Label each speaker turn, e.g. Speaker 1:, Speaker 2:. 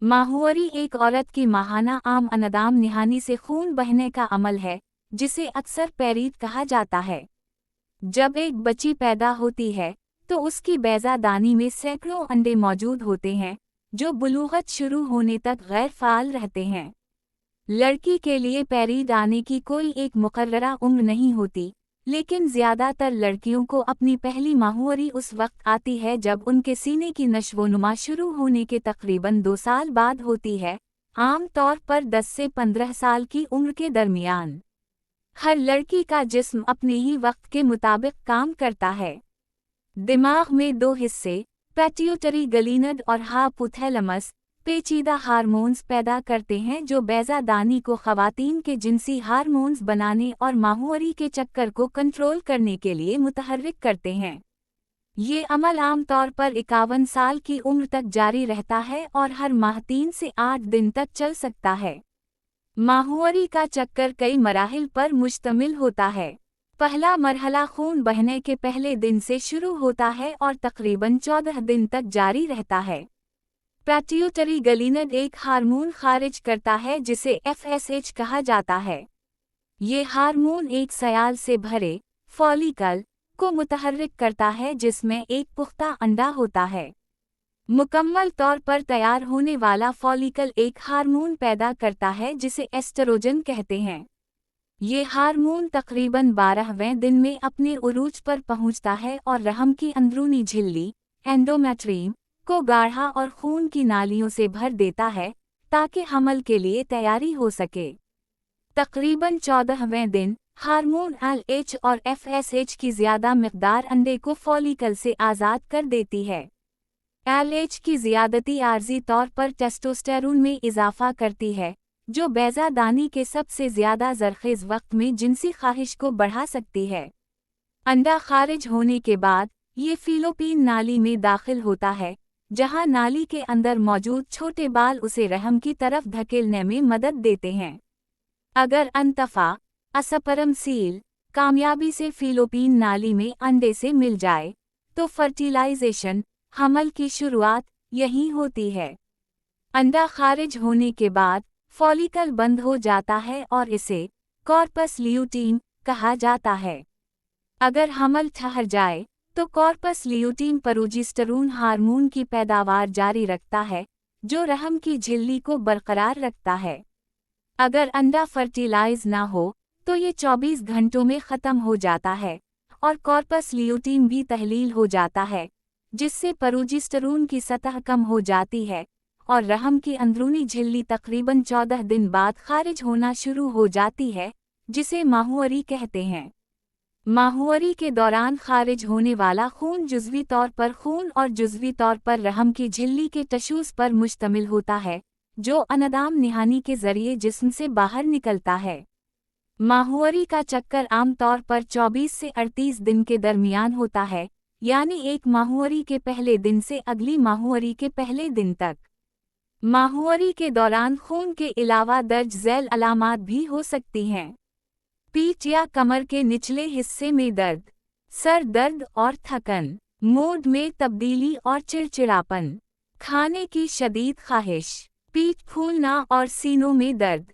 Speaker 1: माहवारी एक औरत की माहाना आम अनदाम निहानी से खून बहने का अमल है, जिसे अक्सर पैरीद कहा जाता है। जब एक बच्ची पैदा होती है तो उसकी बैजा दानी में सैकड़ों अंडे मौजूद होते हैं, जो बुलूगत शुरू होने तक गैर फाल रहते हैं। लड़की के लिए पैरीद आने की कोई एक मुकर्ररा उम्र नहीं होती, लेकिन ज़्यादातर लड़कियों को अपनी पहली माहवारी उस वक्त आती है जब उनके सीने की नश्वोनुमा शुरू होने के तकरीबन 2 साल बाद होती है, आम तौर पर 10 से 15 साल की उम्र के दरमियान। हर लड़की का जिस्म अपने ही वक्त के मुताबिक काम करता है। दिमाग में 2 हिस्से, पैट्यूटरी गलीनड और हाइपोथैलेमस, पेचीदा हार्मोन्स पैदा करते हैं जो बैजा दानी को ख़वातीन के जिनसी हार्मोन्स बनाने और माहवारी के चक्कर को कंट्रोल करने के लिए मुतहर्रिक करते हैं। ये अमल आम तौर पर 51 साल की उम्र तक जारी रहता है और हर माह 3 से 8 दिन तक चल सकता है। माहवारी का चक्कर कई मराहिल पर मुश्तमिल होता है। पहला मरहला खून बहने के पहले दिन से शुरू होता है और तकरीबन 14 दिन तक जारी रहता है। पैट्यूटरी गलीनड एक हार्मोन खारिज करता है जिसे FSH कहा जाता है। ये हार्मोन एक सयाल से भरे फॉलिकल को मुतहर्रिक करता है जिसमें एक पुख्ता अंडा होता है। मुकम्मल तौर पर तैयार होने वाला फॉलिकल एक हार्मोन पैदा करता है जिसे एस्ट्रोजन कहते हैं। ये हार्मोन तकरीबन 12वें दिन में अपने उरूज पर पहुंचता है और रहम की अंदरूनी झिल्ली एंडोमेट्रियम को गाढ़ा और खून की नालियों से भर देता है ताकि हमल के लिए तैयारी हो सके। तकरीबन 14वें दिन हार्मोन LH और FSH की ज़्यादा मिक़दार अंडे को फॉलिकल से आज़ाद कर देती है। LH की ज़्यादती आर्जी तौर पर टेस्टोस्टेरोन में इजाफ़ा करती है, जो बैजा दानी के सबसे ज़्यादा ज़रख़ेज़ वक्त में जिनसी ख्वाहिश को बढ़ा सकती है। अंडा खारिज होने के बाद ये फ़िलोपियन नाली में दाखिल होता है, जहां नाली के अंदर मौजूद छोटे बाल उसे रहम की तरफ धकेलने में मदद देते हैं। अगर अंतफ़ा असपरम सील कामयाबी से फ़िलोपियन नाली में अंडे से मिल जाए, तो फर्टिलाइजेशन हमल की शुरुआत यहीं होती है। अंडा खारिज होने के बाद फॉलिकल बंद हो जाता है और इसे कॉर्पस ल्यूटीम कहा जाता है। अगर हमल ठहर जाए तो कॉर्पस ल्यूटीम प्रोजेस्टेरोन हार्मोन की पैदावार जारी रखता है, जो रहम की झिल्ली को बरकरार रखता है। अगर अंडा फर्टिलाइज ना हो तो ये 24 घंटों में ख़त्म हो जाता है और कॉर्पस ल्यूटीम भी तहलील हो जाता है, जिससे प्रोजेस्टेरोन की सतह कम हो जाती है और रहम की अंदरूनी झिल्ली तकरीबन 14 दिन बाद खारिज होना शुरू हो जाती है, जिसे माहवारी कहते हैं। माहवारी के दौरान खारिज होने वाला खून जुज़वी तौर पर खून और जुज़वी तौर पर रहम की झिल्ली के टिश्यूज़ पर मुश्तमिल होता है, जो अनदाम निहानी के ज़रिए जिस्म से बाहर निकलता है। माहवारी का चक्कर आम तौर पर 24 से 38 दिन के दरमियान होता है, यानी एक माहवारी के पहले दिन से अगली माहवारी के पहले दिन तक। माहवारी के दौरान खून के अलावा दर्ज झैल अलामात भी हो सकती हैं। पीठ या कमर के निचले हिस्से में दर्द, सर दर्द और थकन, मूड में तब्दीली और चिड़चिड़ापन, खाने की शदीद ख्वाहिश, पीठ फूलना और सीनों में दर्द।